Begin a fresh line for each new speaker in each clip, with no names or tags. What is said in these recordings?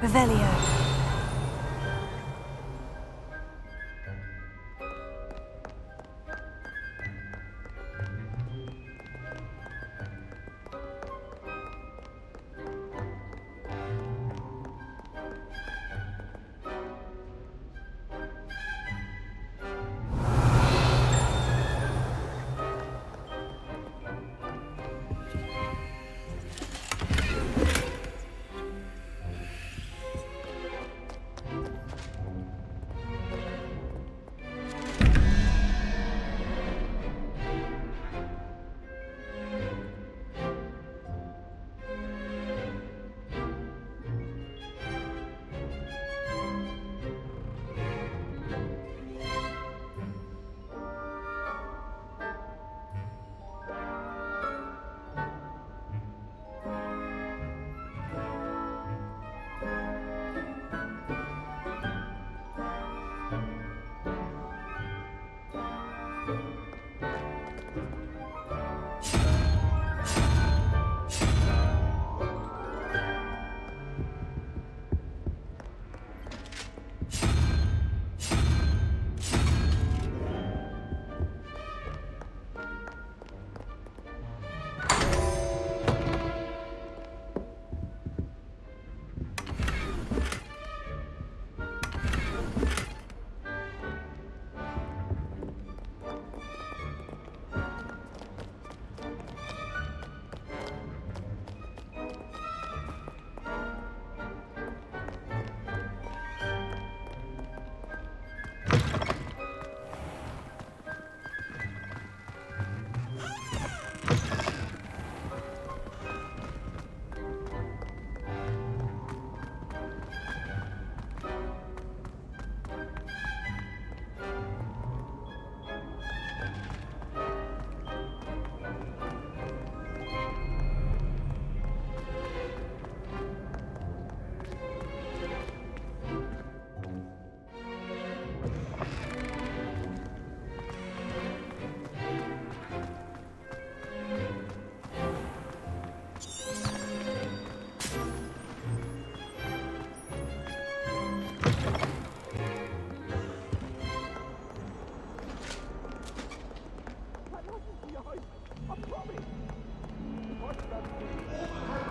Revelio.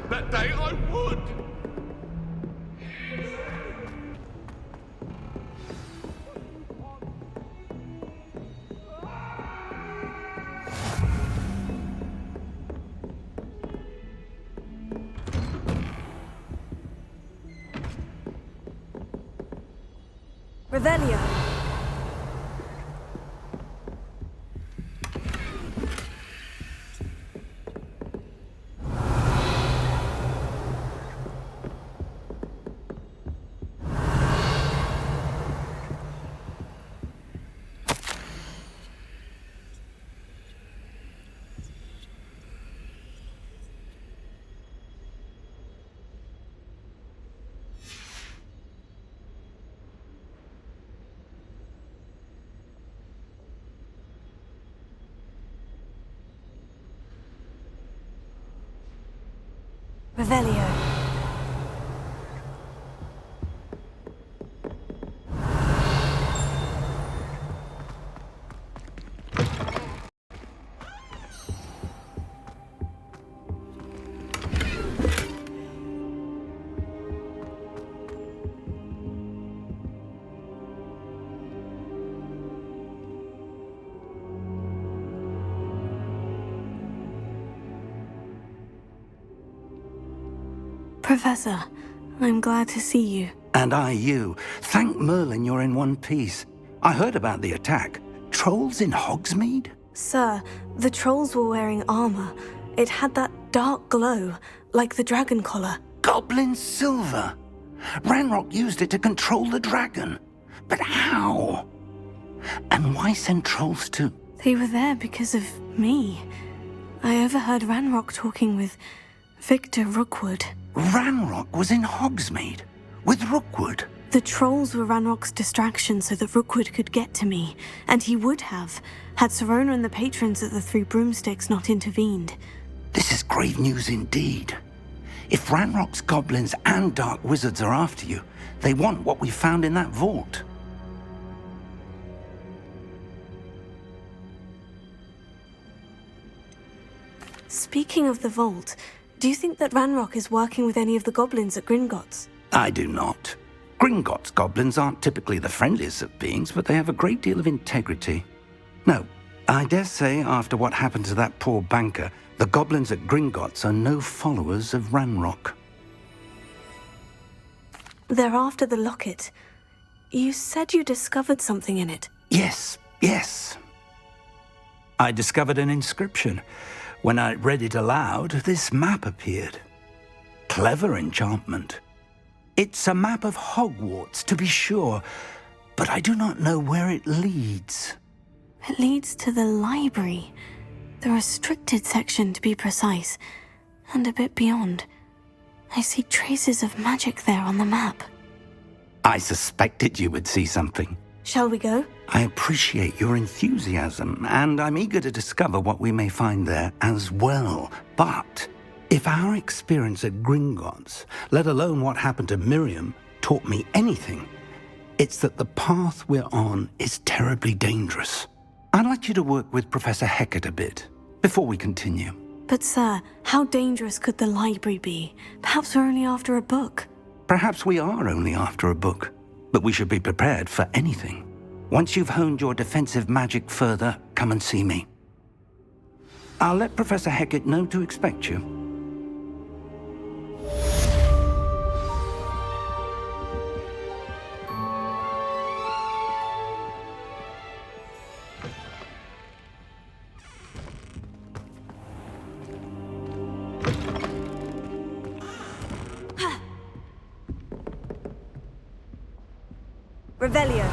That day I would!
Revelio. Revelio. Professor, I'm glad to see you.
And I you. Thank Merlin you're in one piece. I heard about the attack. Trolls in Hogsmeade?
Sir, the trolls were wearing armor. It had that dark glow, like the dragon collar.
Goblin silver! Ranrock used it to control the dragon. But how? And why send trolls too?
They were there because of me. I overheard Ranrock talking with Victor Rookwood.
Ranrock was in Hogsmeade with Rookwood.
The trolls were Ranrock's distraction so that Rookwood could get to me, and he would have, had Serona and the patrons at the Three Broomsticks not intervened.
This is grave news indeed. If Ranrock's goblins and dark wizards are after you, they want what we found in that vault.
Speaking of the vault, do you think that Ranrock is working with any of the goblins at Gringotts?
I do not. Gringotts goblins aren't typically the friendliest of beings, but they have a great deal of integrity. No, I dare say after what happened to that poor banker, the goblins at Gringotts are no followers of Ranrock.
They're after the locket. You said you discovered something in it.
Yes. I discovered an inscription. When I read it aloud, this map appeared. Clever enchantment. It's a map of Hogwarts, to be sure, but I do not know where it leads.
It leads to the library. The restricted section, to be precise, and a bit beyond. I see traces of magic there on the map.
I suspected you would see something.
Shall we go?
I appreciate your enthusiasm, and I'm eager to discover what we may find there as well. But if our experience at Gringotts, let alone what happened to Miriam, taught me anything, it's that the path we're on is terribly dangerous. I'd like you to work with Professor Hecat a bit before we continue.
But sir, how dangerous could the library be? Perhaps we're only after a book.
Perhaps we are only after a book, but we should be prepared for anything. Once you've honed your defensive magic further, come and see me. I'll let Professor Hecat know to expect you.
Revelio.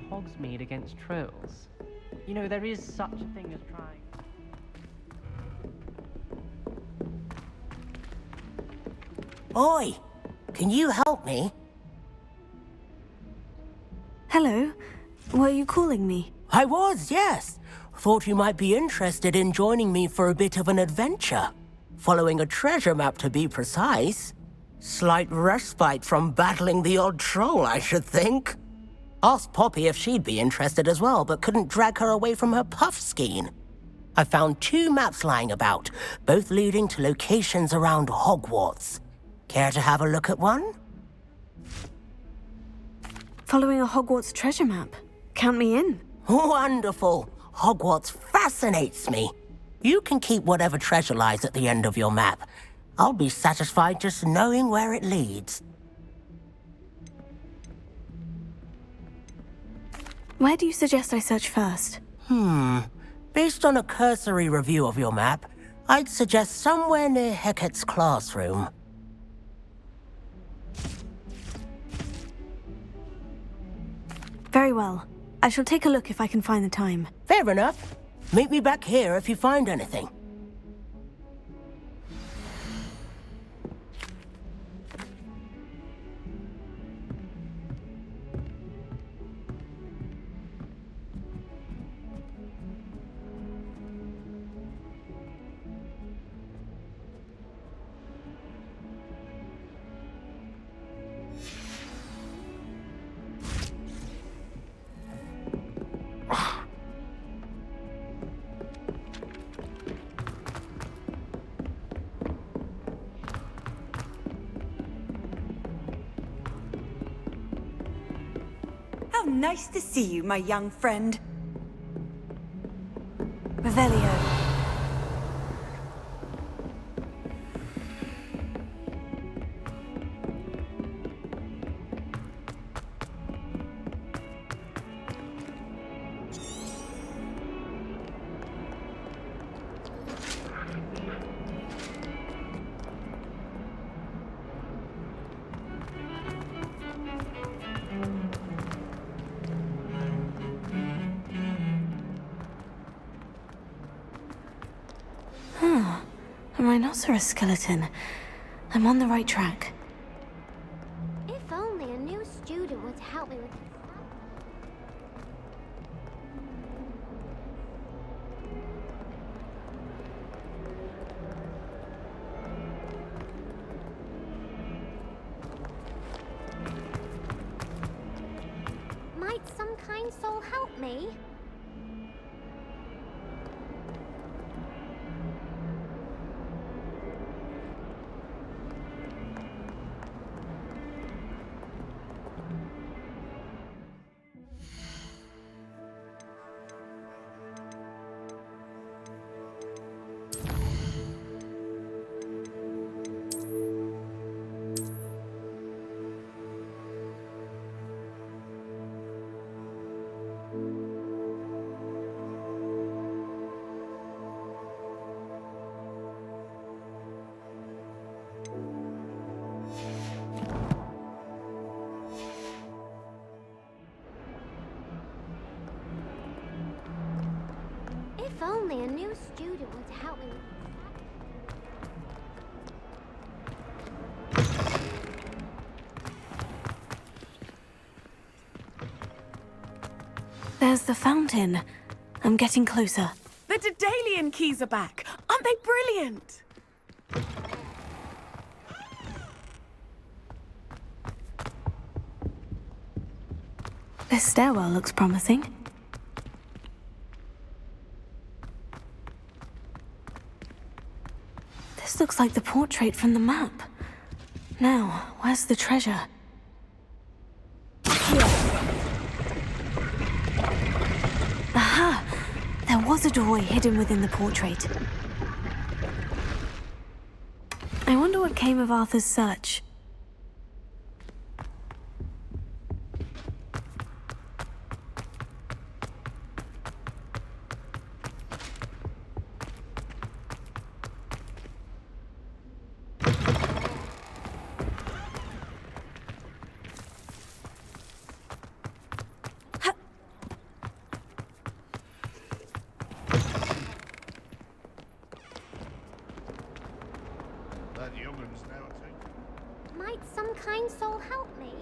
Hogsmeade against trolls. You know, there is such a thing as trying...
Oi! Can you help me?
Hello. Were you calling me?
I was, yes. Thought you might be interested in joining me for a bit of an adventure. Following a treasure map, to be precise. Slight respite from battling the odd troll, I should think. Asked Poppy if she'd be interested as well, but couldn't drag her away from her puffskein. I found 2 maps lying about, both leading to locations around Hogwarts. Care to have a look at one?
Following a Hogwarts treasure map. Count me in.
Wonderful. Hogwarts fascinates me. You can keep whatever treasure lies at the end of your map. I'll be satisfied just knowing where it leads.
Where do you suggest I search first?
Based on a cursory review of your map, I'd suggest somewhere near Hecat's classroom.
Very well. I shall take a look if I can find the time.
Fair enough. Meet me back here if you find anything.
How nice to see you, my young friend.
Revelio. A rhinoceros skeleton. I'm on the right track.
If only a new student would help me with this. Might some kind soul help me? If only a new student would help me with
There's the fountain. I'm getting closer.
The Daedalian keys are back. Aren't they brilliant?
This stairwell looks promising. This looks like the portrait from the map. Now, where's the treasure? Aha! There was a doorway hidden within the portrait. I wonder what came of Arthur's search.
That youngun's now taken.
Might some kind soul help me?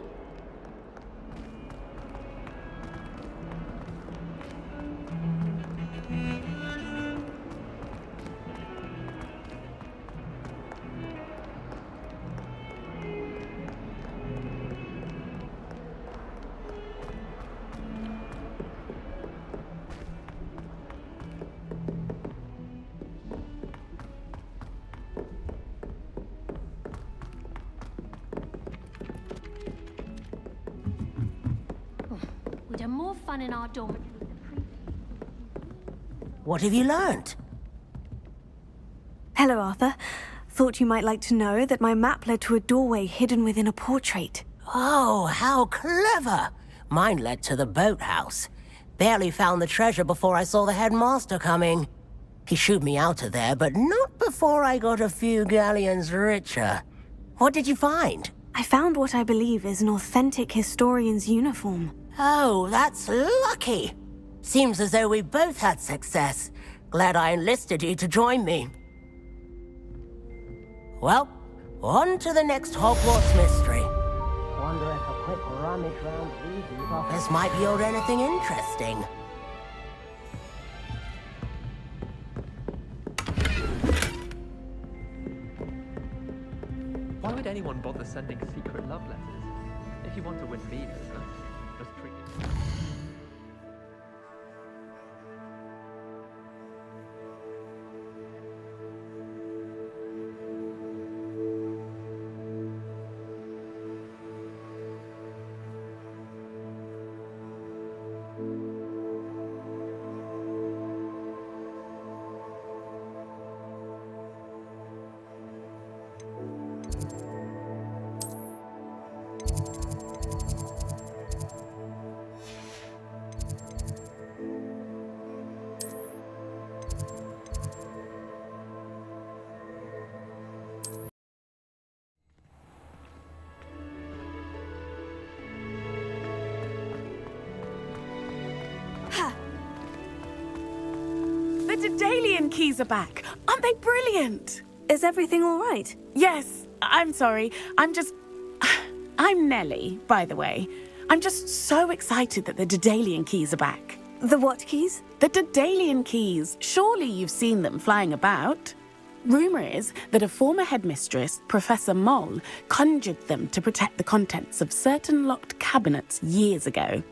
we've done more fun in our dormitory.
What have you learned?
Hello, Arthur. Thought you might like to know that my map led to a doorway hidden within a portrait.
Oh, how clever! Mine led to the boathouse. Barely found the treasure before I saw the headmaster coming. He shooed me out of there, but not before I got a few galleons richer. What did you find?
I found what I believe is an authentic historian's uniform.
Oh, that's lucky. Seems as though we both had success. Glad I enlisted you to join me. Well, on to the next Hogwarts mystery. Wonder if a quick rummage round Reese's office might yield anything interesting.
Why would anyone bother sending secret love letters? If you want to win me over, just treat it.
The Daedalian keys are back. Aren't they brilliant?
Is everything all right?
Yes, I'm sorry. I'm Nellie, by the way. I'm just so excited that the Daedalian keys are back.
The what keys?
The Daedalian keys. Surely you've seen them flying about. Rumour is that a former headmistress, Professor Moll, conjured them to protect the contents of certain locked cabinets years ago.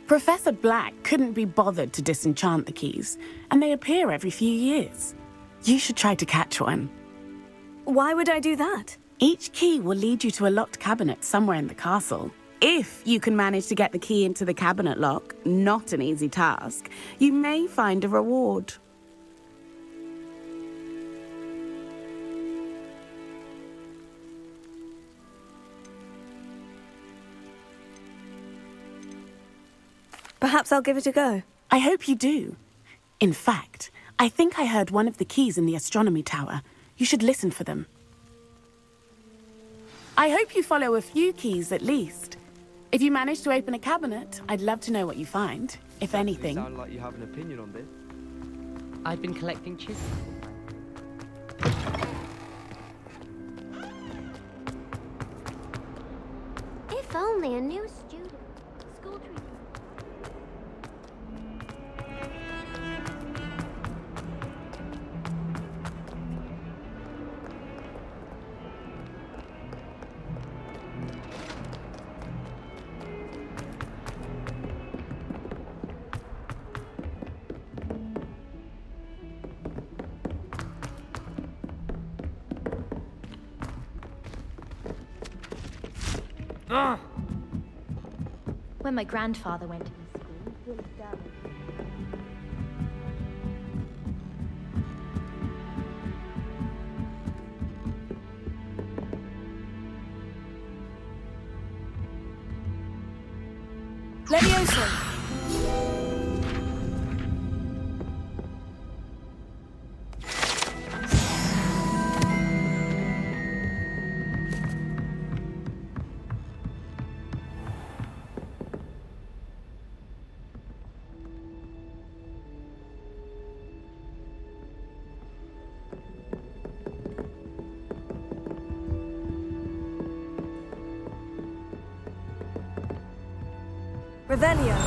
Professor Black couldn't be bothered to disenchant the keys, and they appear every few years. You should try to catch one.
Why would I do that?
Each key will lead you to a locked cabinet somewhere in the castle. If you can manage to get the key into the cabinet lock, not an easy task, you may find a reward.
Perhaps I'll give it a go.
I hope you do. In fact, I think I heard one of the keys in the astronomy tower. You should listen for them. I hope you follow a few keys at least. If you manage to open a cabinet, I'd love to know what you find, if anything.
You sound like you have an opinion on this. I've been collecting chisels.
If only a new student. School treatment.
When my grandfather went to this school, he was dumb.
Levioso! Revelio.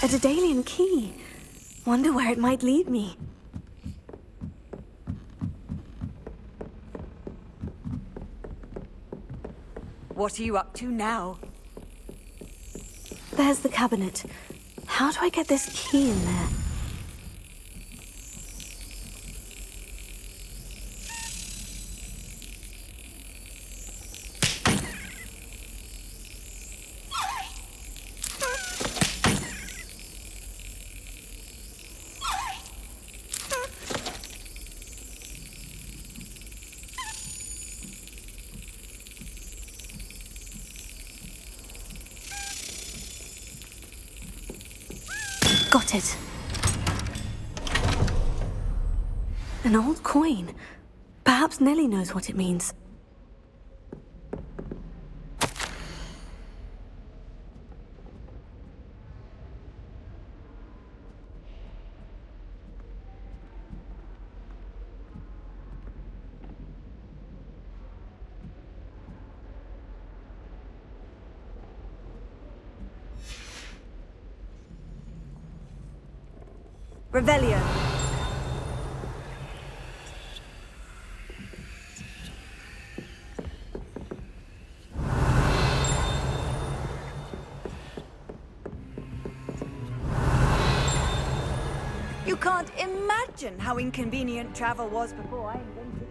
Daedalian key. Wonder where it might lead me.
What are you up to now?
There's the cabinet. How do I get this key in there? Got it. An old coin. Perhaps Nellie knows what it means.
Revelio. You can't imagine how inconvenient travel was before I invented it.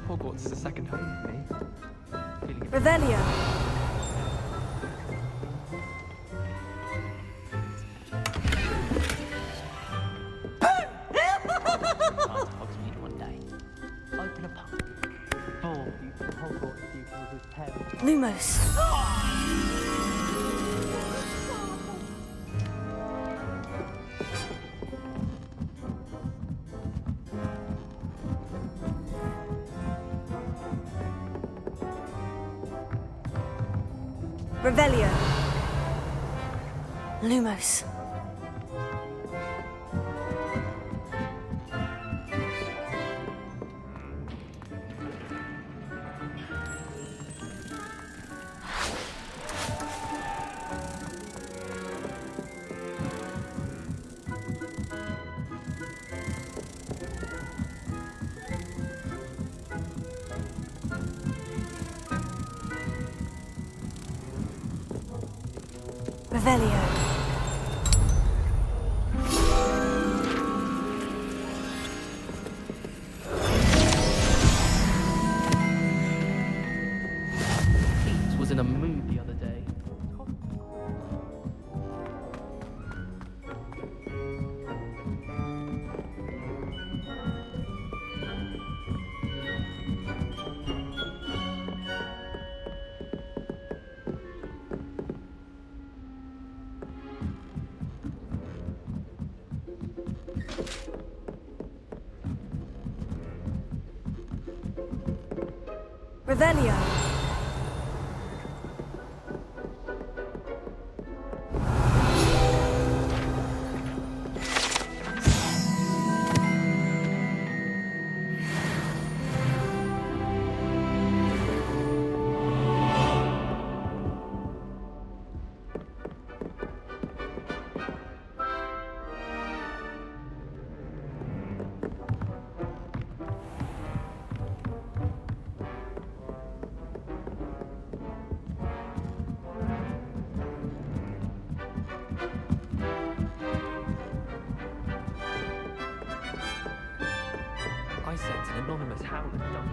Hogwarts is a second home for me. Feeling a bit
Revelio.
Hogsmeade one day. Open a pub.
full beautiful Hogwarts pupils with parents.
Lumos.
Revelio.
Lumos. Revelio.
Keats was in a mood the other day.
Revelio.
I sense an anonymous howler down.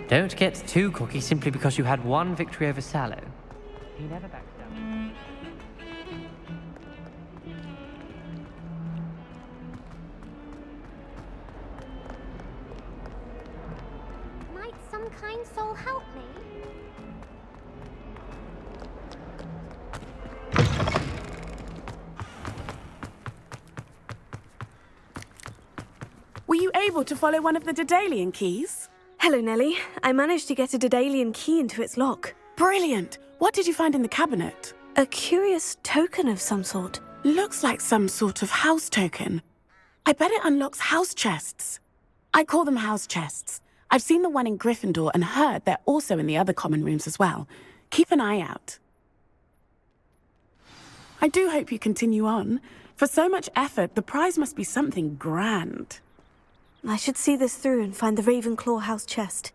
Don't get too cocky simply because you had one victory over Sallow. He never backs down.
Might some kind soul help me?
you able to follow one of the Daedalian keys?
Hello, Nellie. I managed to get a Daedalian key into its lock.
Brilliant! What did you find in the cabinet?
A curious token of some sort.
Looks like some sort of house token. I bet it unlocks house chests. I call them house chests. I've seen the one in Gryffindor and heard they're also in the other common rooms as well. Keep an eye out. I do hope you continue on. For so much effort, the prize must be something grand.
I should see this through and find the Ravenclaw house chest.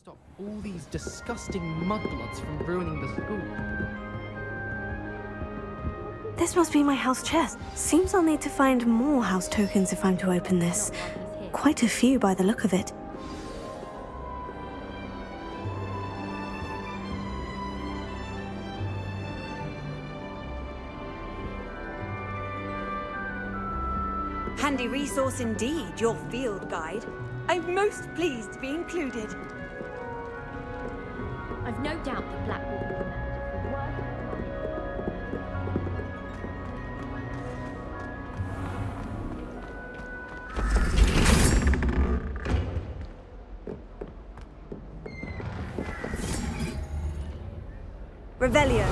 Stop all these disgusting mudbloods from ruining the school.
This must be my house chest. Seems I'll need to find more house tokens if I'm to open this. Quite a few by the look of it.
Handy resource indeed, your field guide. I'm most pleased to be included.
I've no doubt that Black will be remembered for work.
Revelio.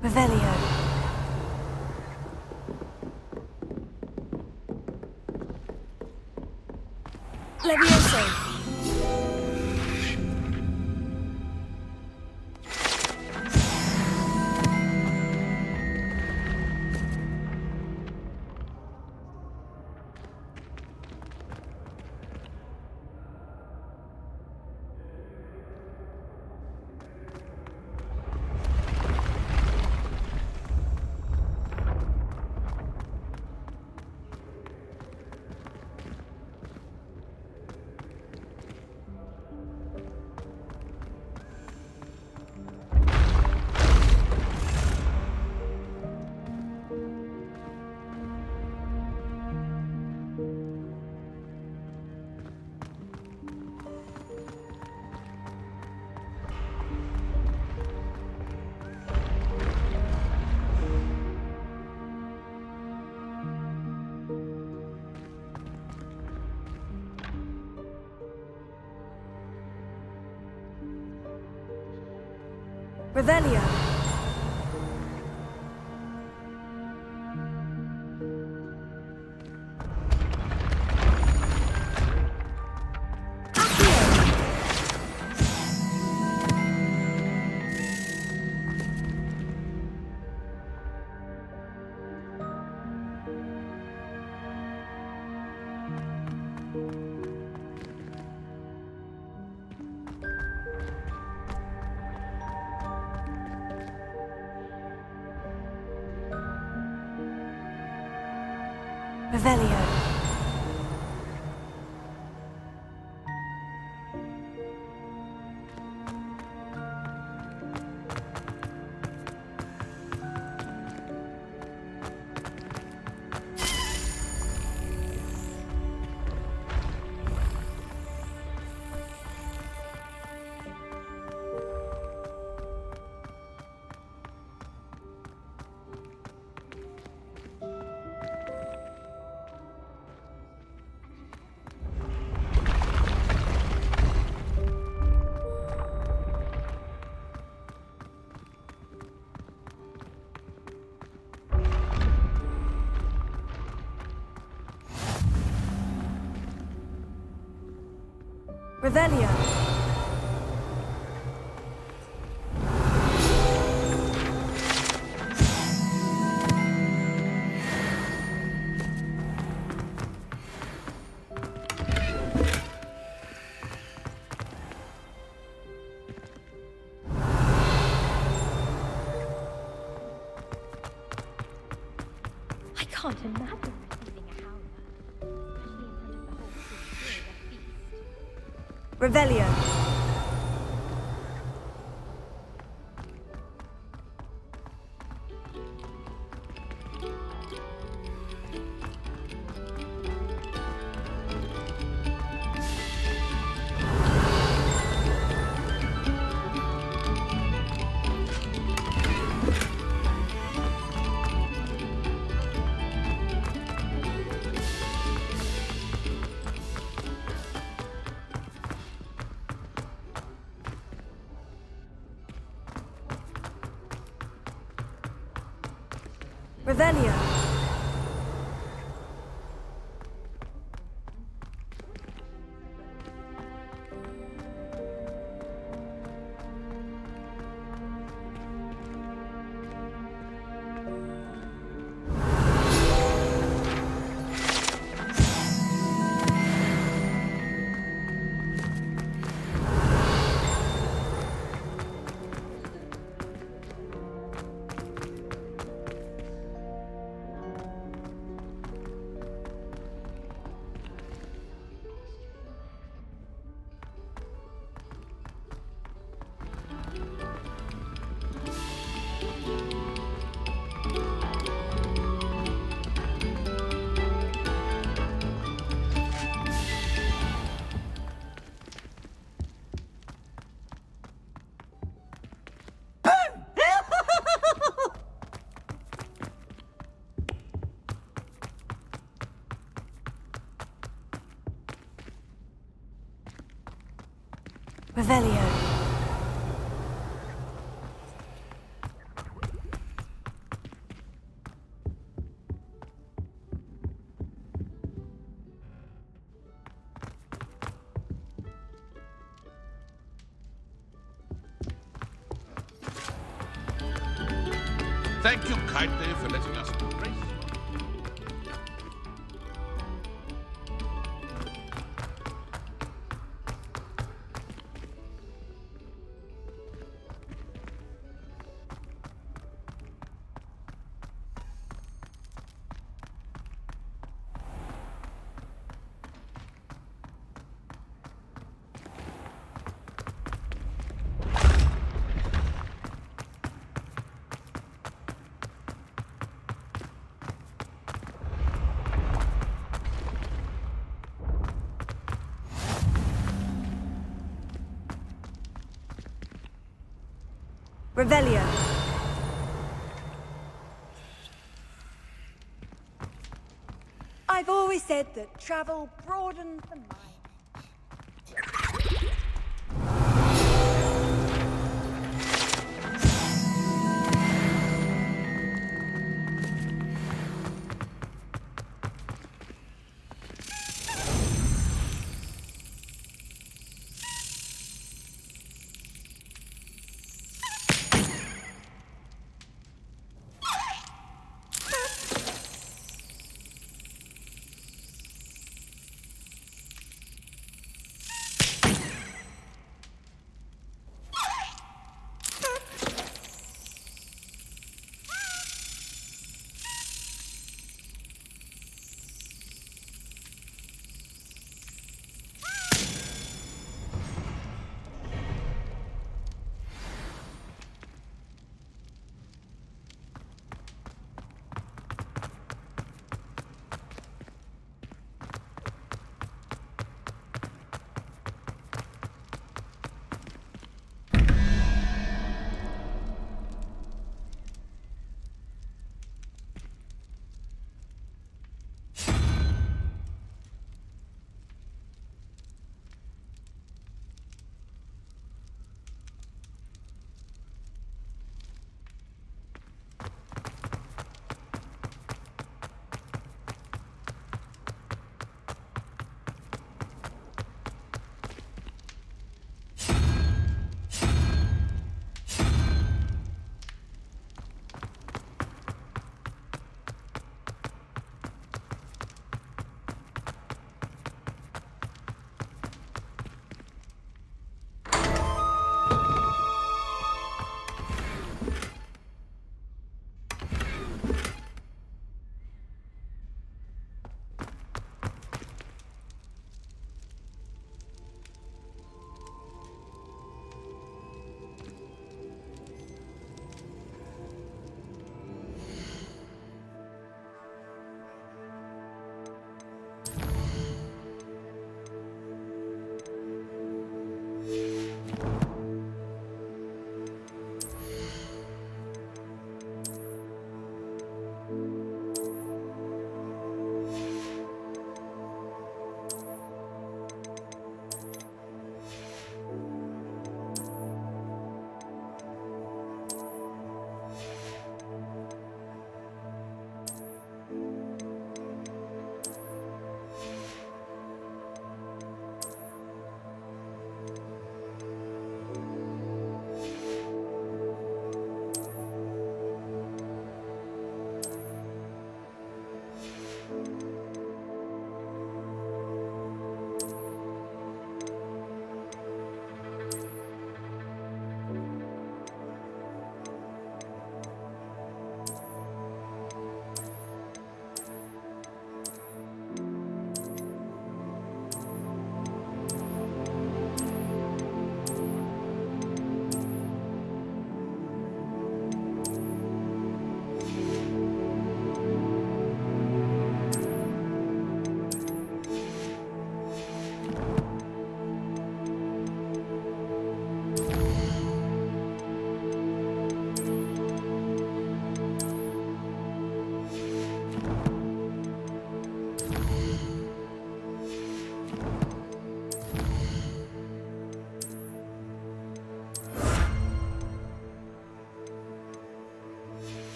Revelio.
Levioso.
Revelio. Revelio.
Revelio.
I can't imagine receiving a howler, especially in front of the whole city during a feast.
Revelio. Revelio. Revelio.
Thank you kindly for letting us grace.
Revelio. I've always said that travel broadens the mind.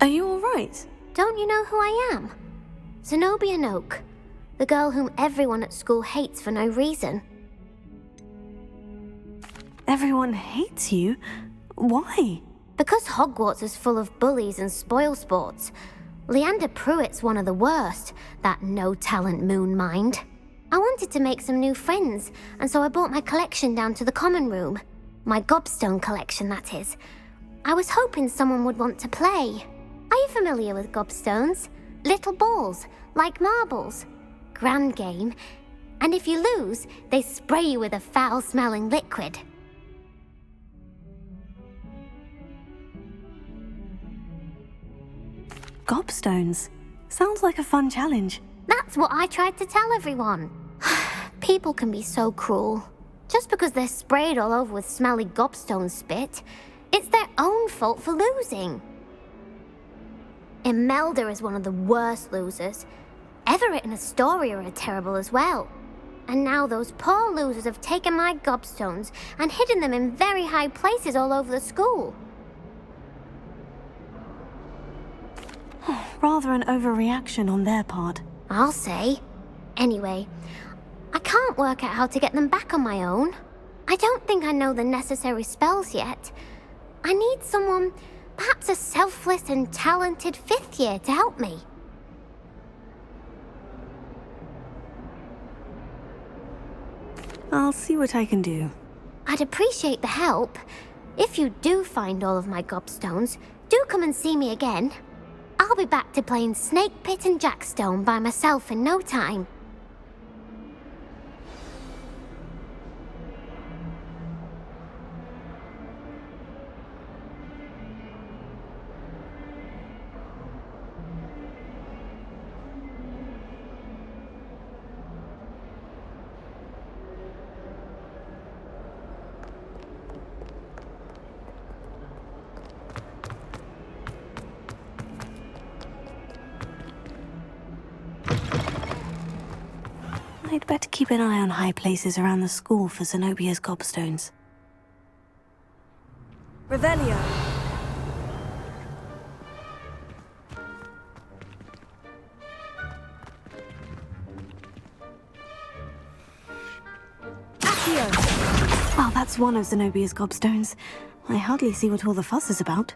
Are you alright?
Don't you know who I am? Zenobia Noak, the girl whom everyone at school hates for no reason.
Everyone hates you? Why?
Because Hogwarts is full of bullies and spoilsports. Leander Pruitt's one of the worst, that no-talent moon mind. I wanted to make some new friends, and so I brought my collection down to the common room. My Gobstone collection, that is. I was hoping someone would want to play. Are you familiar with Gobstones? Little balls, like marbles. Grand game. And if you lose, they spray you with a foul-smelling liquid.
Gobstones. Sounds like a fun challenge.
That's what I tried to tell everyone. People can be so cruel. Just because they're sprayed all over with smelly gobstone spit, it's their own fault for losing. Imelda is one of the worst losers. Everett and Astoria are terrible as well. And now those poor losers have taken my gobstones and hidden them in very high places all over the school.
Rather an overreaction on their part.
I'll say. Anyway, I can't work out how to get them back on my own. I don't think I know the necessary spells yet. I need someone, perhaps a selfless and talented 5th year to help me.
I'll see what I can do.
I'd appreciate the help. If you do find all of my gobstones, do come and see me again. I'll be back to playing Snake Pit and Jackstone by myself in no time.
I'd better keep an eye on high places around the school for Zenobia's gobstones.
Revelio. Accio.
Well, that's one of Zenobia's gobstones. I hardly see what all the fuss is about.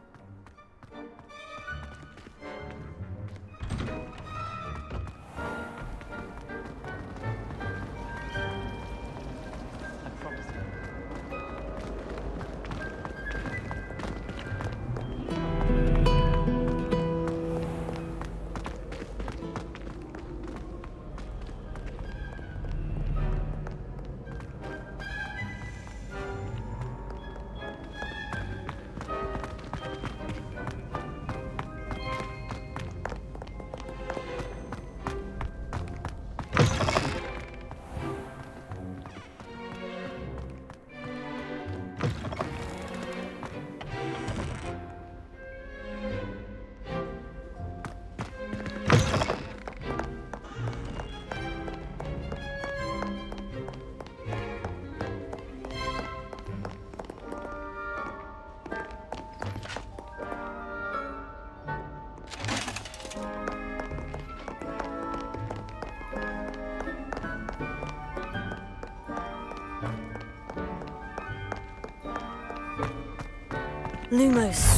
Lumos.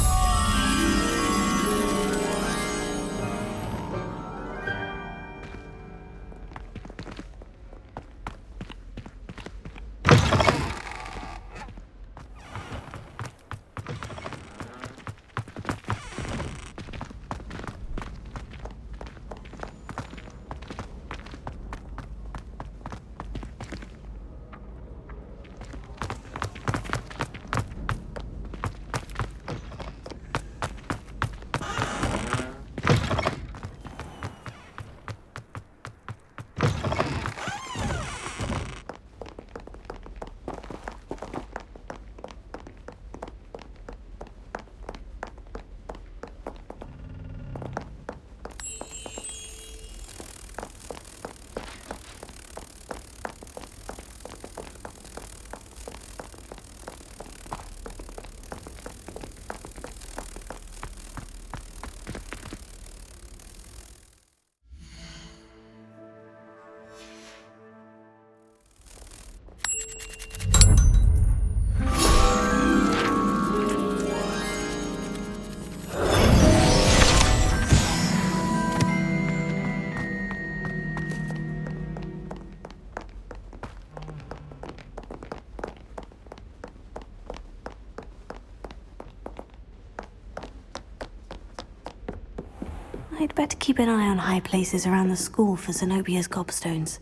better keep an eye on high places around the school for Zenobia's gobstones.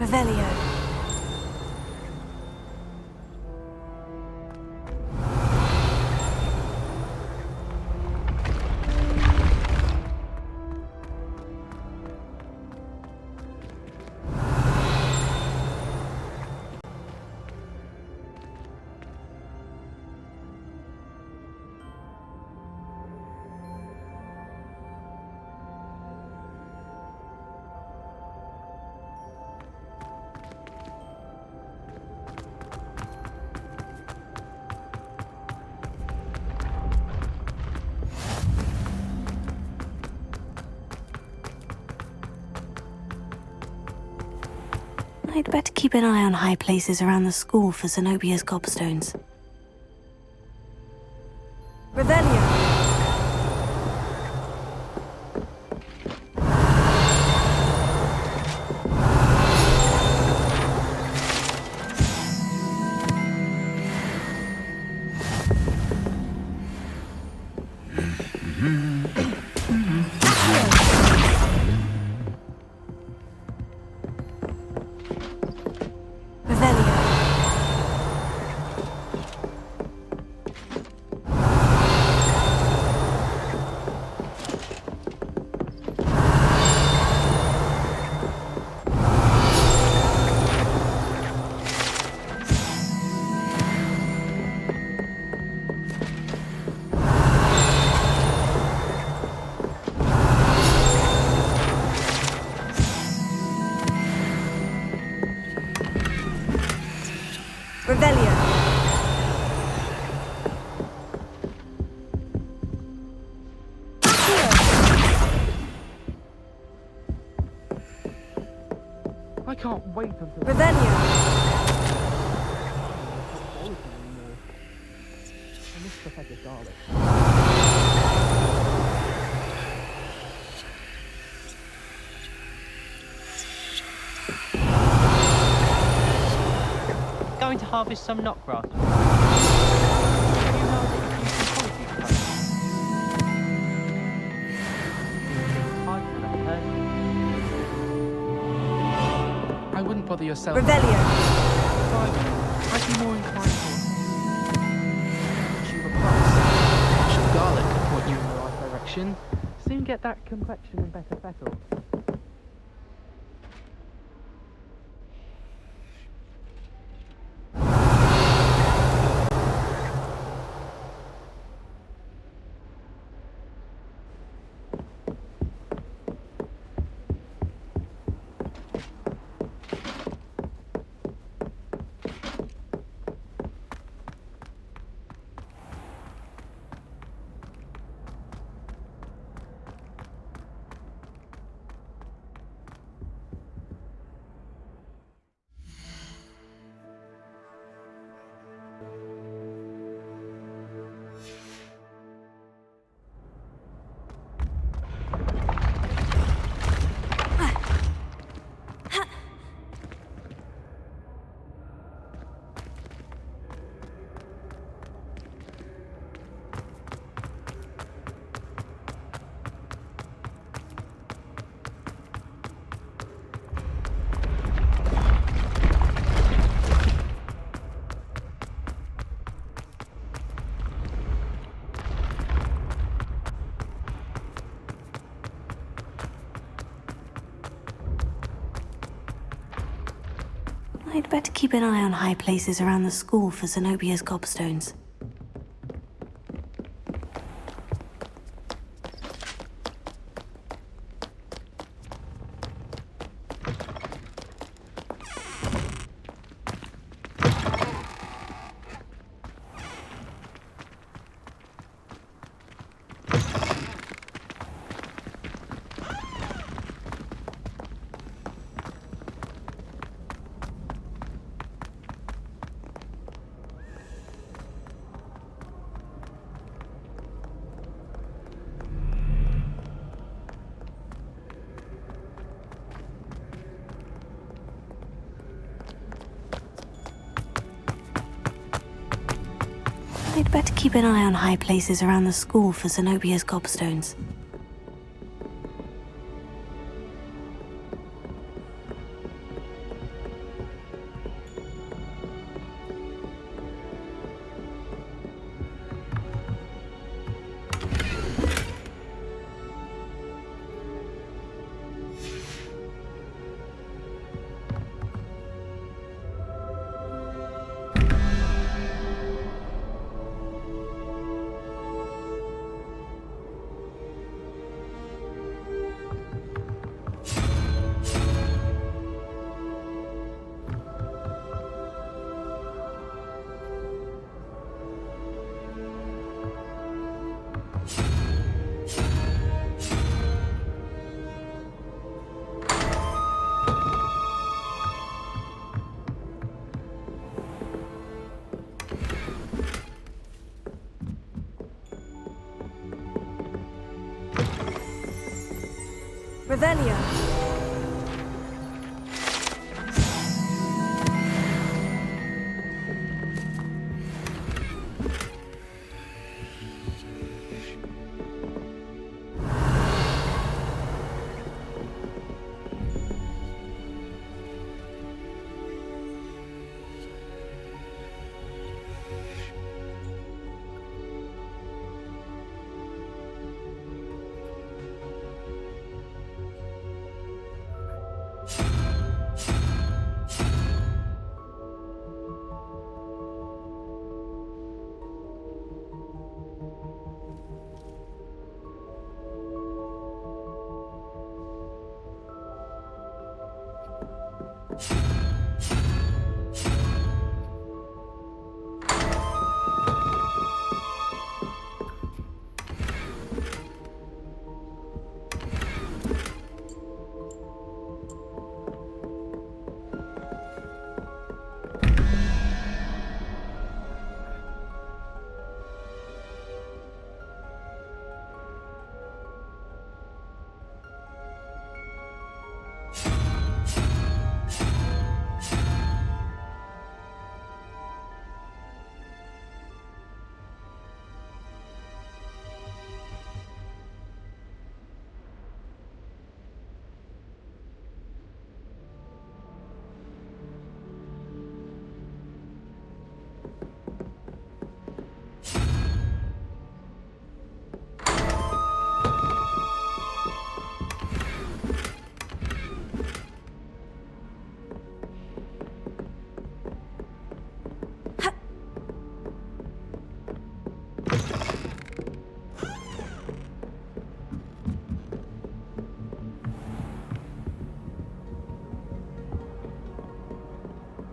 Revelio.
I'd better keep an eye on high places around the school for Zenobia's gobstones.
Revelio. Revelio.
I can't wait until
Revelio.
I miss Professor Garlic.
Going to harvest some knotgrass. Do you know that it's used in politics?
I wouldn't bother yourself.
Revelio.
I'd be more inclined to achieve a price. Some garlic could point you in the right direction. Soon get that complexion and better fettle.
I'd better keep an eye on high places around the school for Zenobia's gobstones. I'd better keep an eye on high places around the school for Zenobia's gobstones.
Revelio.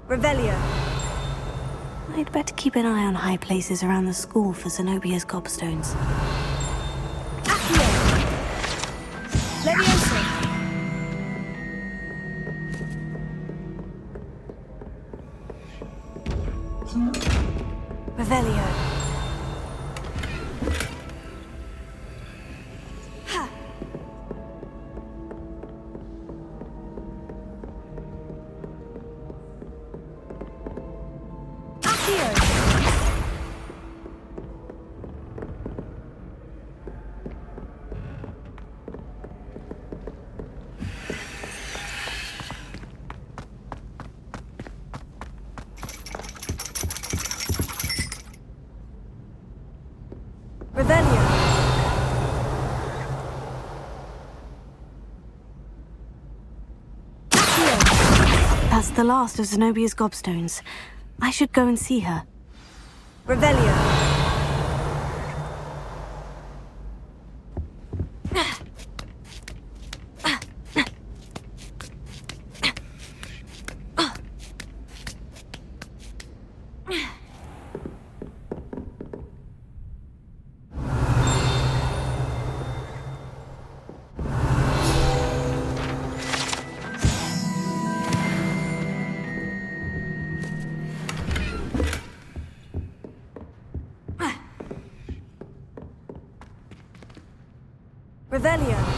Revelio.
I'd better keep an eye on high places around the school for Zenobia's gobstones.
Accio. Leviosa. Revelio. Ha.
That's the last of Zenobia's gobstones. I should go and see her.
Revelio. Revelio.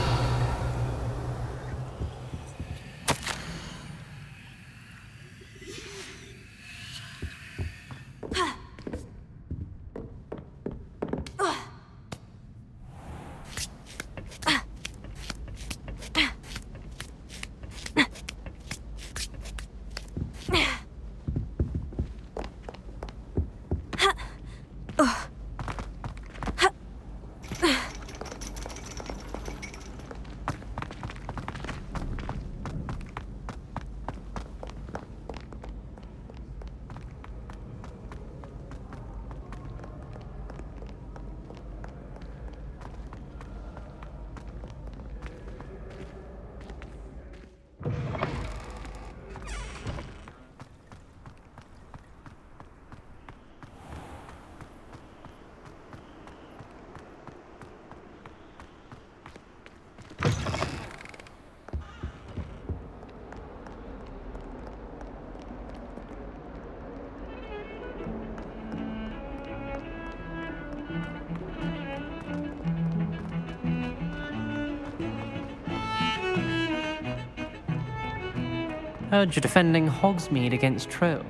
Heard you're defending Hogsmeade against trolls.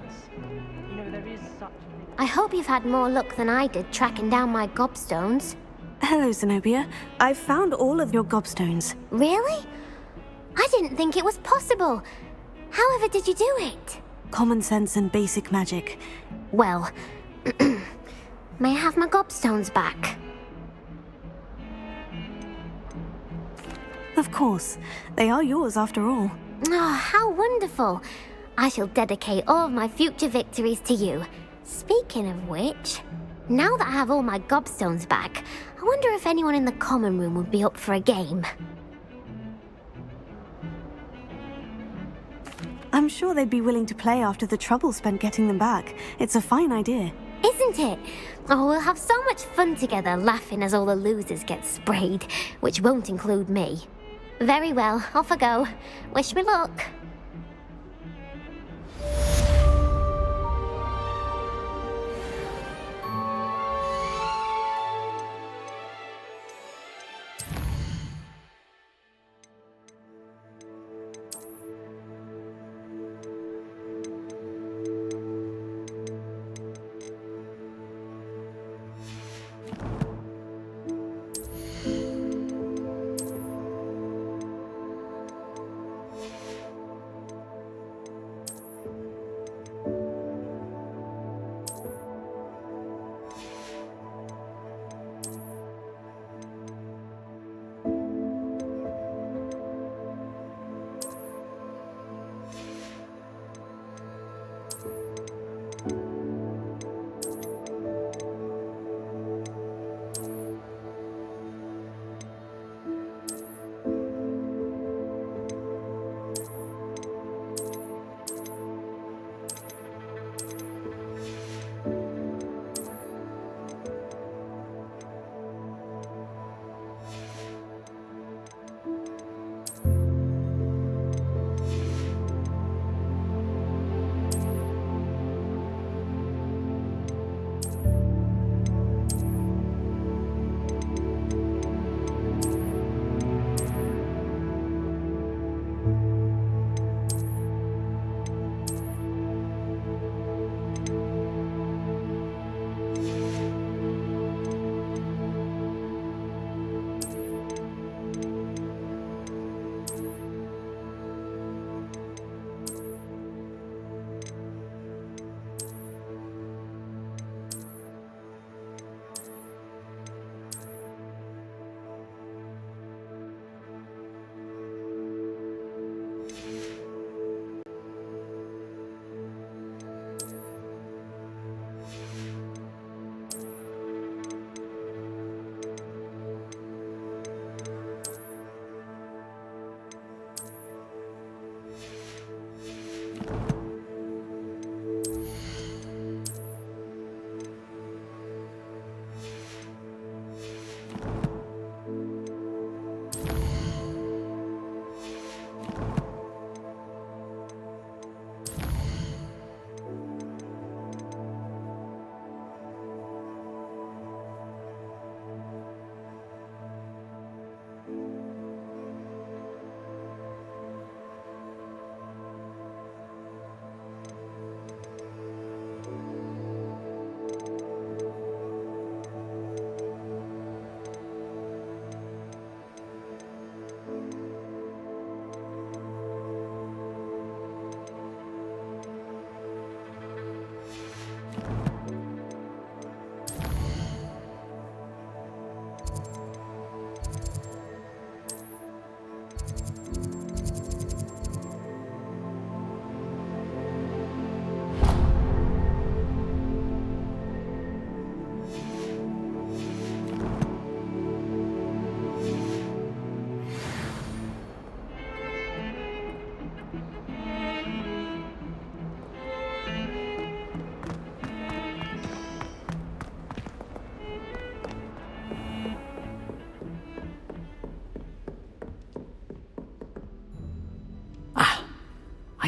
You know, there is such a thing.
I hope you've had more luck than I did tracking down my gobstones.
Hello, Zenobia. I've found all of your gobstones.
Really? I didn't think it was possible. However did you do it?
Common sense and basic magic.
Well, may I have my gobstones back?
Of course. They are yours after all.
Oh, how wonderful. I shall dedicate all of my future victories to you. Speaking of which, now that I have all my gobstones back, I wonder if anyone in the common room would be up for a game.
I'm sure they'd be willing to play after the trouble spent getting them back. It's a fine idea.
Isn't it? Oh, we'll have so much fun together laughing as all the losers get sprayed, which won't include me. Very well, off I go. Wish me luck.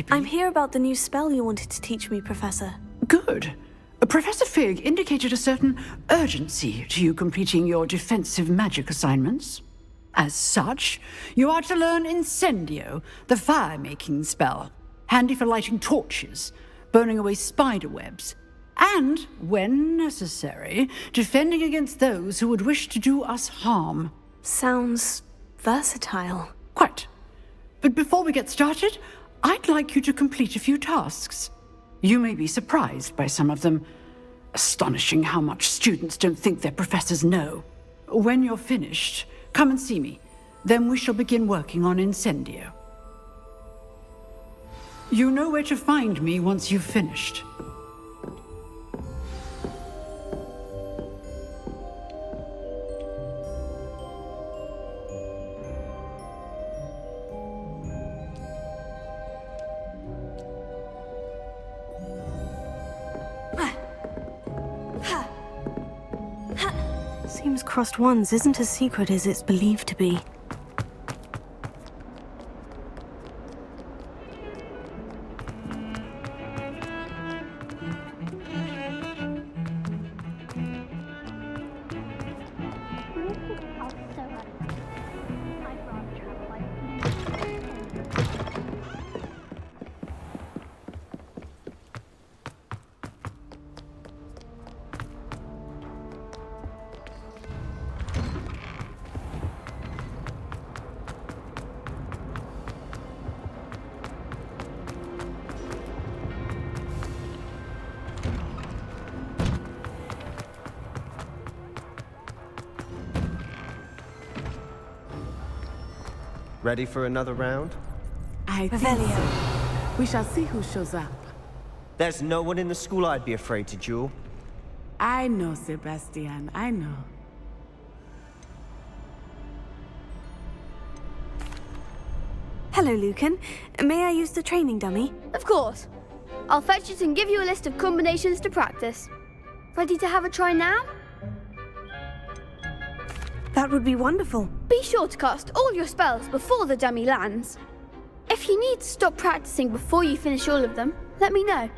I'm here about the new spell you wanted to teach me, Professor.
Good. Professor Fig indicated a certain urgency to you completing your defensive magic assignments. As such, you are to learn Incendio, the fire-making spell, handy for lighting torches, burning away spider webs, and, when necessary, defending against those who would wish to do us harm.
Sounds versatile.
Quite. But before we get started, I'd like you to complete a few tasks. You may be surprised by some of them. Astonishing how much students don't think their professors know. When you're finished, come and see me. Then we shall begin working on Incendio. You know where to find me once you've finished.
Seems Crossed Wands isn't as secret as it's believed to be.
Ready for another round?
I think so. We shall see who shows up.
There's no one in the school I'd be afraid to duel.
I know, Sebastian, I know.
Hello, Lucan. May I use the training dummy?
Of course. I'll fetch it and give you a list of combinations to practice. Ready to have a try now?
That would be wonderful.
Be sure to cast all your spells before the dummy lands. If you need to stop practicing before you finish all of them, let me know.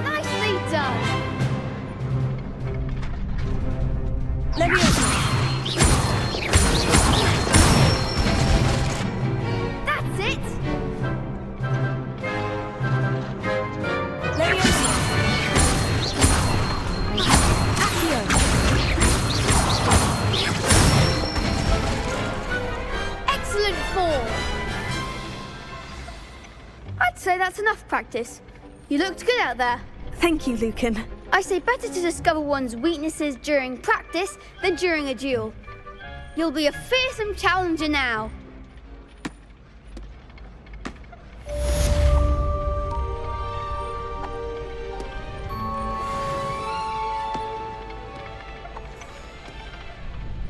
Nicely done!
Let me open.
That's it!
Let me open. Accio.
Excellent form! I'd say that's enough practice. You looked good out there.
Thank you, Lucan.
I say better to discover one's weaknesses during practice than during a duel. You'll be a fearsome challenger now.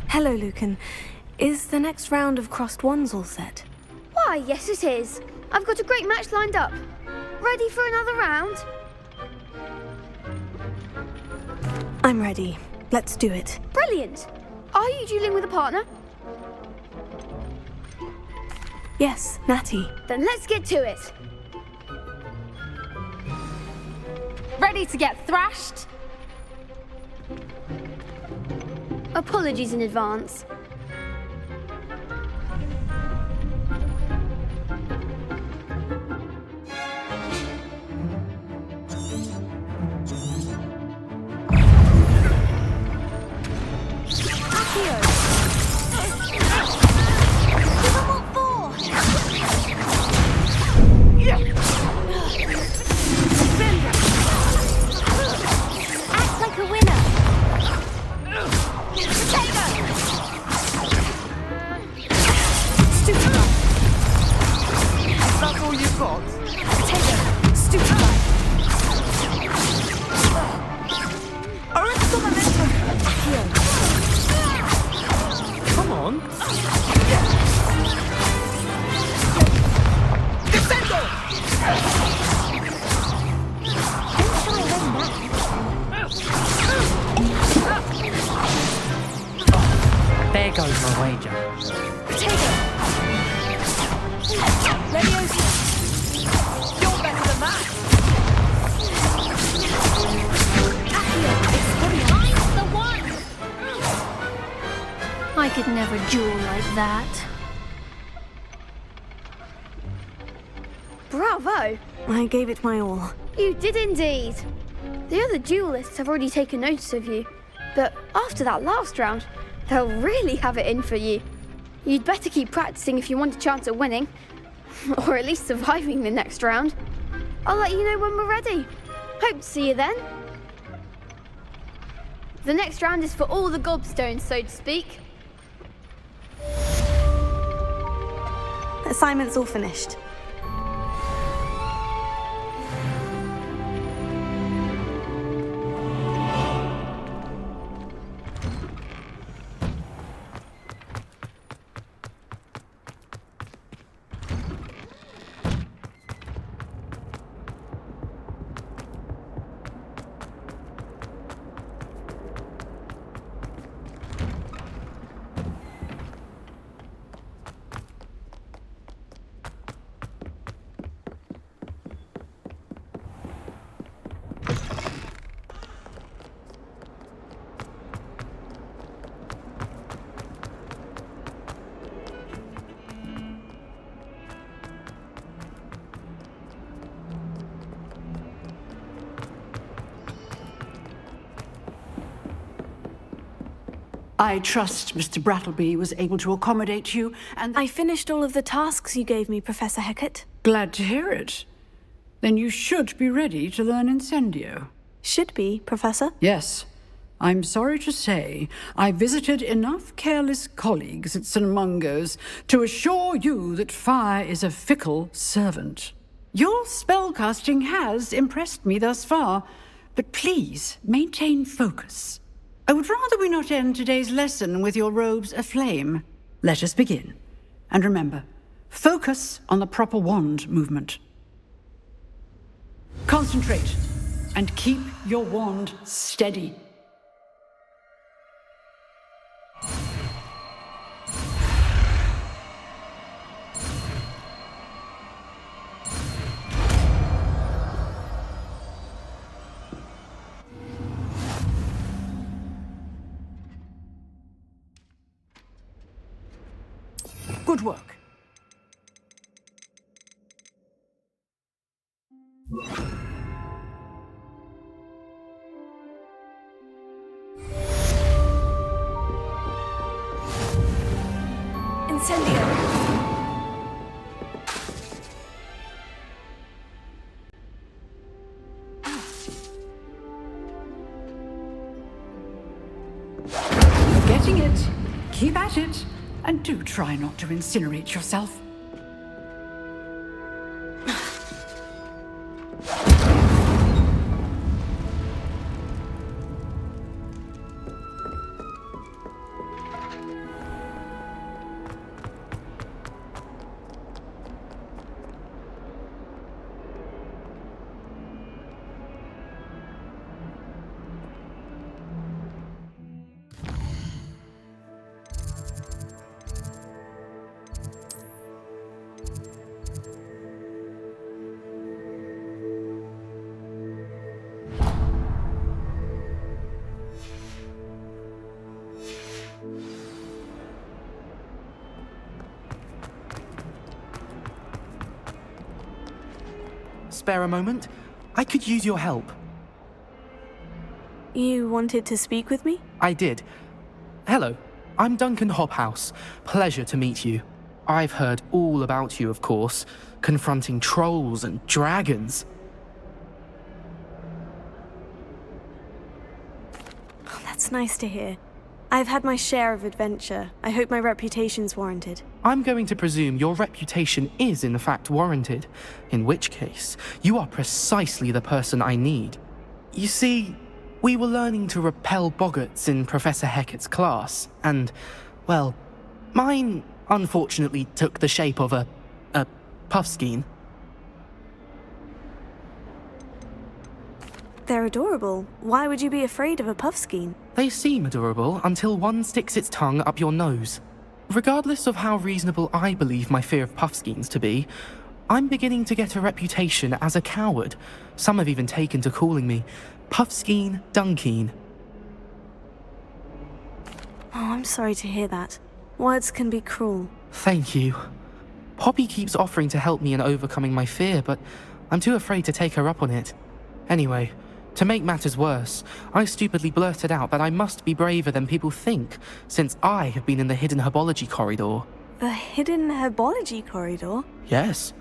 Hello, Lucan. Is the next round of Crossed Wands all set?
Why, yes it is. I've got a great match lined up. Ready for another round?
I'm ready. Let's do it.
Brilliant. Are you dueling with a partner?
Yes, Natty.
Then let's get to it.
Ready to get thrashed?
Apologies in advance.
Leviosa! You're better than that!
Mine's the one! I could never duel like that.
Bravo!
I gave it my all.
You did indeed. The other duelists have already taken notice of you, but after that last round, they'll really have it in for you. You'd better keep practicing if you want a chance at winning, or at least surviving the next round. I'll let you know when we're ready. Hope to see you then. The next round is for all the Gobstones, so to speak.
Assignment's all finished.
I trust Mr. Brattleby was able to accommodate you, and
I finished all of the tasks you gave me, Professor Hecat.
Glad to hear it. Then you should be ready to learn Incendio.
Should be, Professor?
Yes. I'm sorry to say, I visited enough careless colleagues at St. Mungo's to assure you that fire is a fickle servant. Your spellcasting has impressed me thus far, but please maintain focus. I would rather we not end today's lesson with your robes aflame. Let us begin. And remember, focus on the proper wand movement. Concentrate, and keep your wand steady. Good work.
Incendio!
You're getting it. Keep at it. And do try not to incinerate yourself.
Spare a moment? I could use your help.
You wanted to speak with me?
I did. Hello, I'm Duncan Hobhouse. Pleasure to meet you. I've heard all about you, of course, confronting trolls and dragons.
Oh, that's nice to hear. I've had my share of adventure. I hope my reputation's warranted.
I'm going to presume your reputation is in fact warranted, in which case, you are precisely the person I need. You see, we were learning to repel boggarts in Professor Hecat's class, and, well, mine unfortunately took the shape of a puffskein.
They're adorable. Why would you be afraid of a puffskein?
They seem adorable until one sticks its tongue up your nose. Regardless of how reasonable I believe my fear of puffskeins to be, I'm beginning to get a reputation as a coward. Some have even taken to calling me Puffskein Dunkeen.
Oh, I'm sorry to hear that. Words can be cruel.
Thank you. Poppy keeps offering to help me in overcoming my fear, but I'm too afraid to take her up on it. Anyway, to make matters worse, I stupidly blurted out that I must be braver than people think, since I have been in the hidden herbology corridor.
The hidden herbology corridor?
Yes.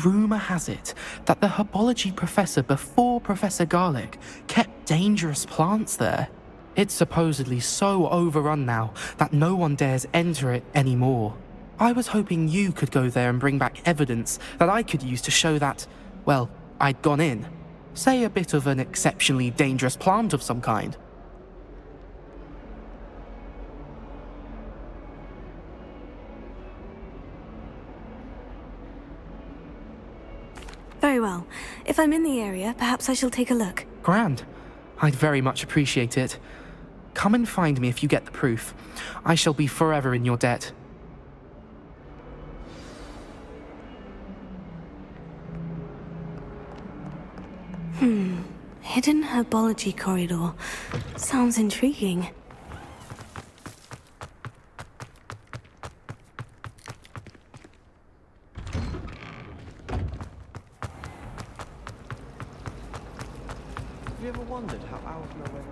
Rumour has it that the herbology professor before Professor Garlic kept dangerous plants there. It's supposedly so overrun now that no one dares enter it anymore. I was hoping you could go there and bring back evidence that I could use to show that, well, I'd gone in. Say a bit of an exceptionally dangerous plant of some kind.
Very well. If I'm in the area, perhaps I shall take a look.
Grand. I'd very much appreciate it. Come and find me if you get the proof. I shall be forever in your debt.
Hidden herbology corridor. Sounds intriguing.
Have you ever wondered how out of nowhere...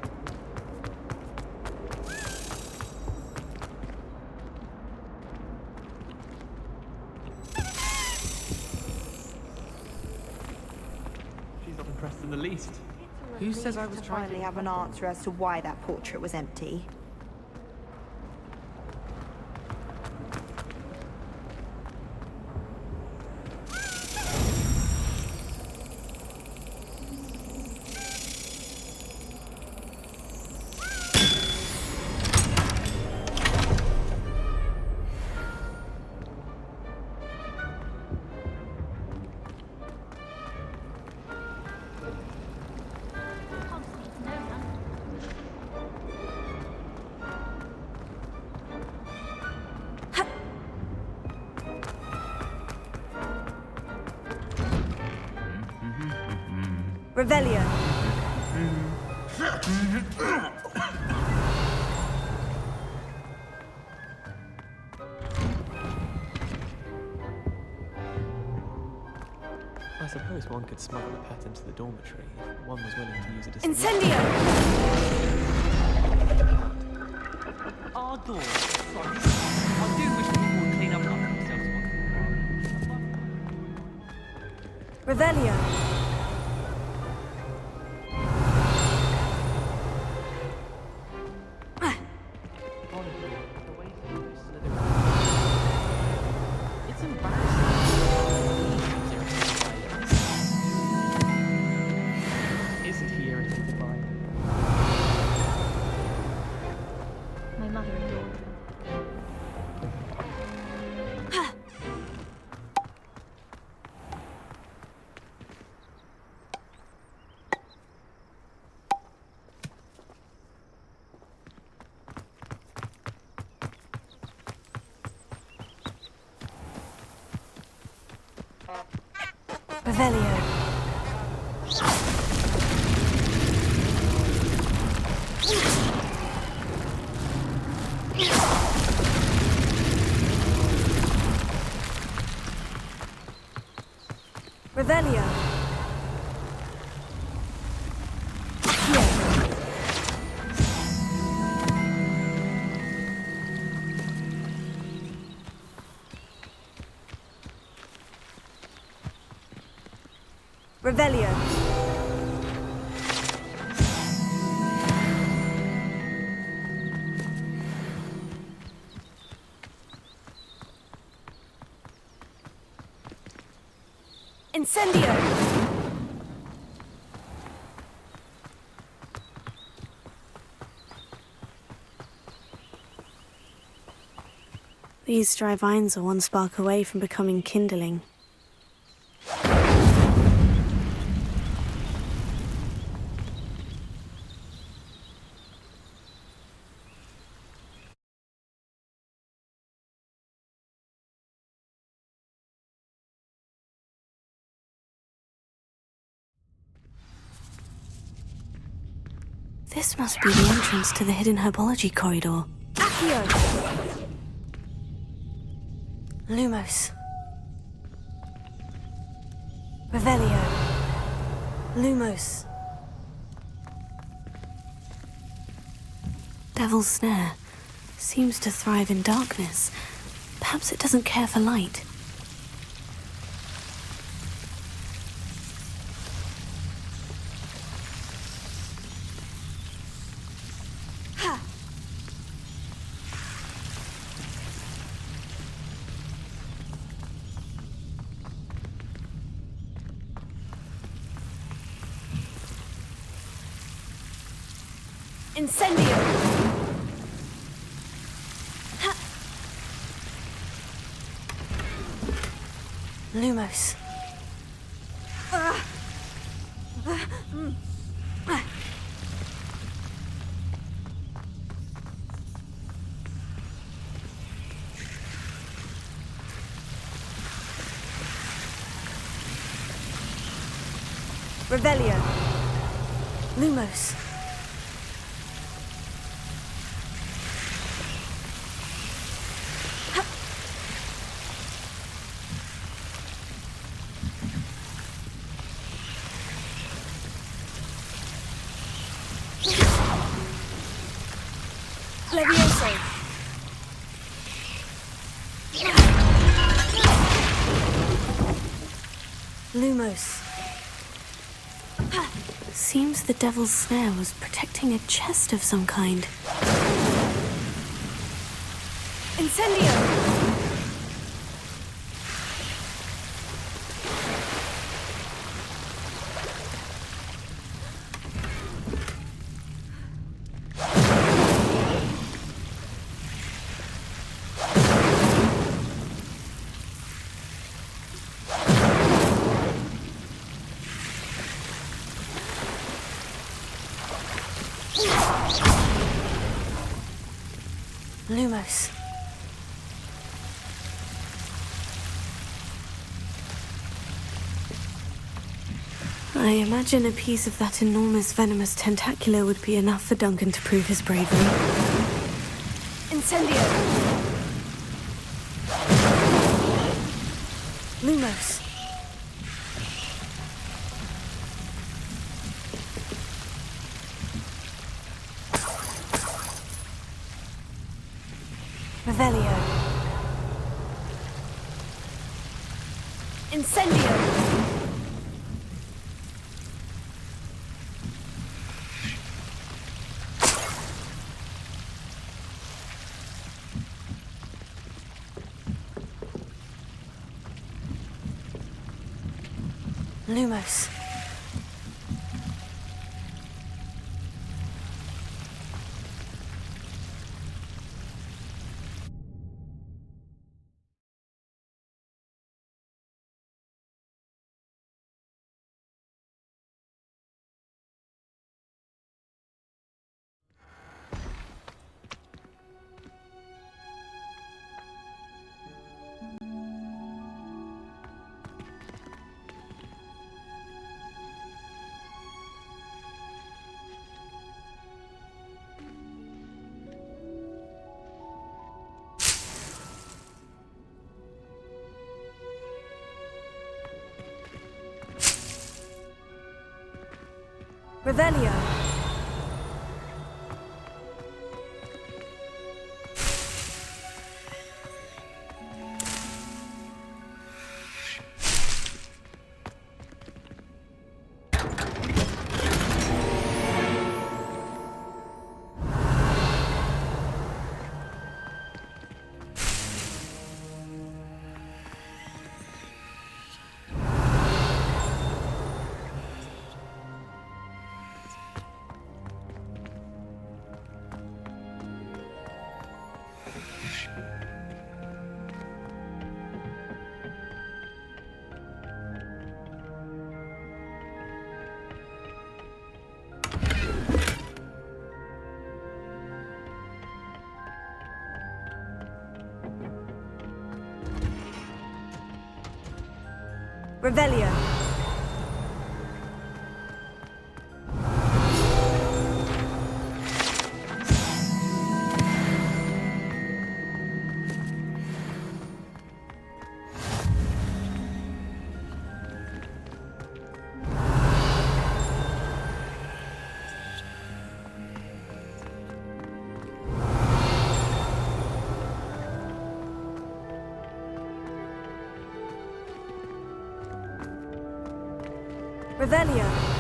She's not impressed in the least.
Who says I was
to
trying
finally
to...
have an answer as to why that portrait was empty. Revelio.
I suppose one could smuggle a pet into the dormitory if one was willing to use it as...
Incendio!
Our door. Sorry. I do wish people would clean up after themselves once.
Revelio.
It's embarrassing.
Isn't he irritated by it?
My mother adored him.
Revelio. Revelio. Revelio. Incendio.
These dry vines are one spark away from becoming kindling. This must be the entrance to the hidden herbology corridor.
Accio! Lumos. Revelio. Lumos.
Devil's Snare seems to thrive in darkness. Perhaps it doesn't care for light.
Incendio! Lumos. Revelio. Lumos. Levioso. Lumos.
Seems the Devil's Snare was protecting a chest of some kind.
Incendio! Lumos.
I imagine a piece of that enormous venomous tentacular would be enough for Duncan to prove his bravery.
Incendio! Lumos. Revelio. Incendio. Lumos. Revelio. Revelio. Revelio.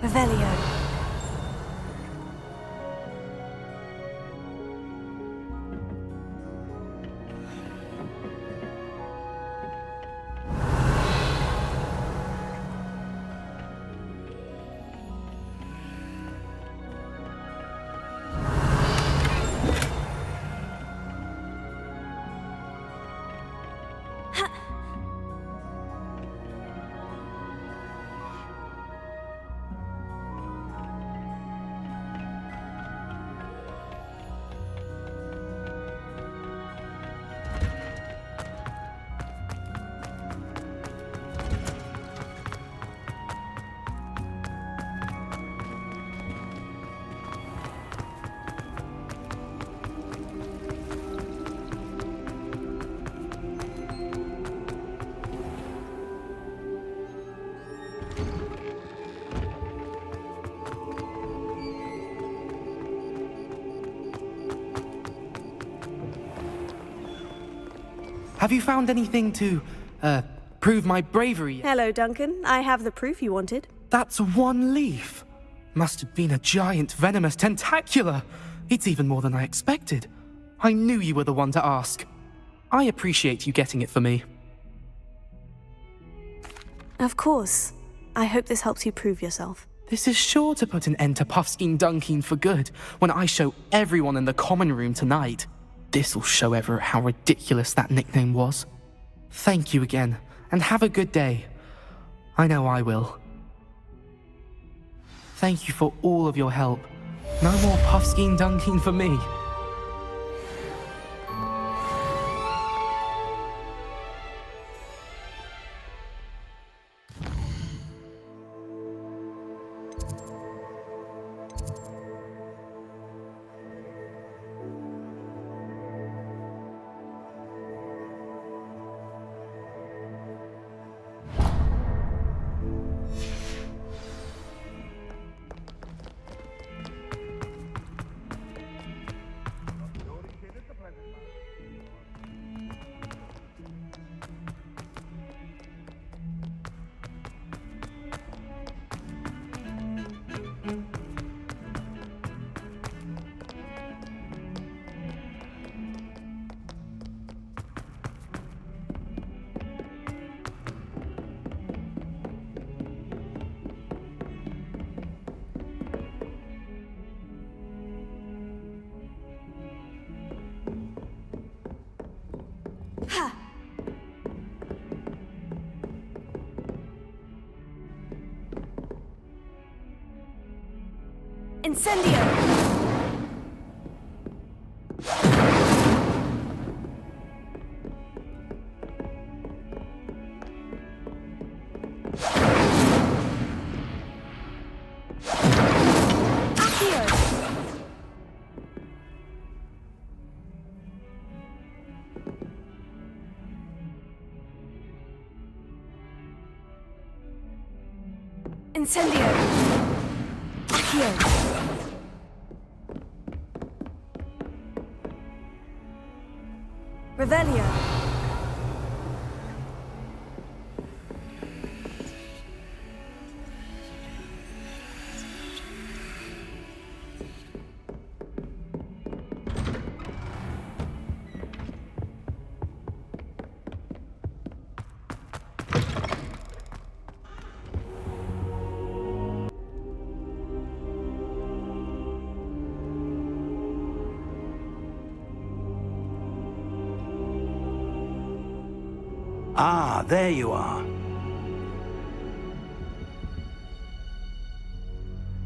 Revelio.
Have you found anything to, prove my bravery yet?
Hello, Duncan. I have the proof you wanted.
That's one leaf. Must have been a giant venomous tentacula. It's even more than I expected. I knew you were the one to ask. I appreciate you getting it for me.
Of course. I hope this helps you prove yourself.
This is sure to put an end to Puffskein Dunkin for good when I show everyone in the common room tonight. This'll show Everett how ridiculous that nickname was. Thank you again, and have a good day. I know I will. Thank you for all of your help. No more Puffskein Dunkin for me.
Incendio! Incendio! Accio! Revelio!
Ah, there you are.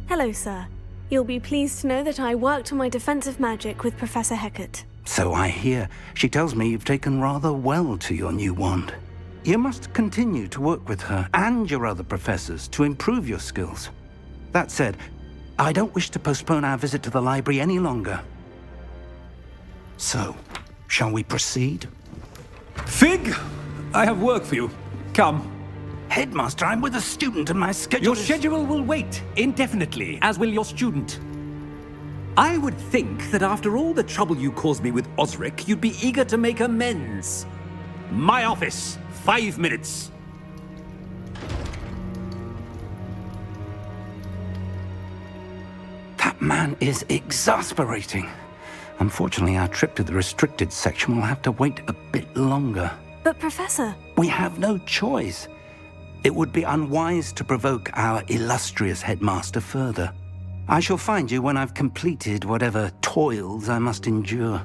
Hello, sir. You'll be pleased to know that I worked on my defensive magic with Professor Hecat.
So I hear. She tells me you've taken rather well to your new wand. You must continue to work with her and your other professors to improve your skills. That said, I don't wish to postpone our visit to the library any longer. So, shall we proceed?
Fig! I have work for you. Come.
Headmaster, I'm with a student and my schedule
Your schedule will wait indefinitely, as will your student. I would think that after all the trouble you caused me with Osric, you'd be eager to make amends. My office, 5 minutes.
That man is exasperating. Unfortunately, our trip to the restricted section will have to wait a bit longer.
But Professor...
We have no choice. It would be unwise to provoke our illustrious headmaster further. I shall find you when I've completed whatever toils I must endure.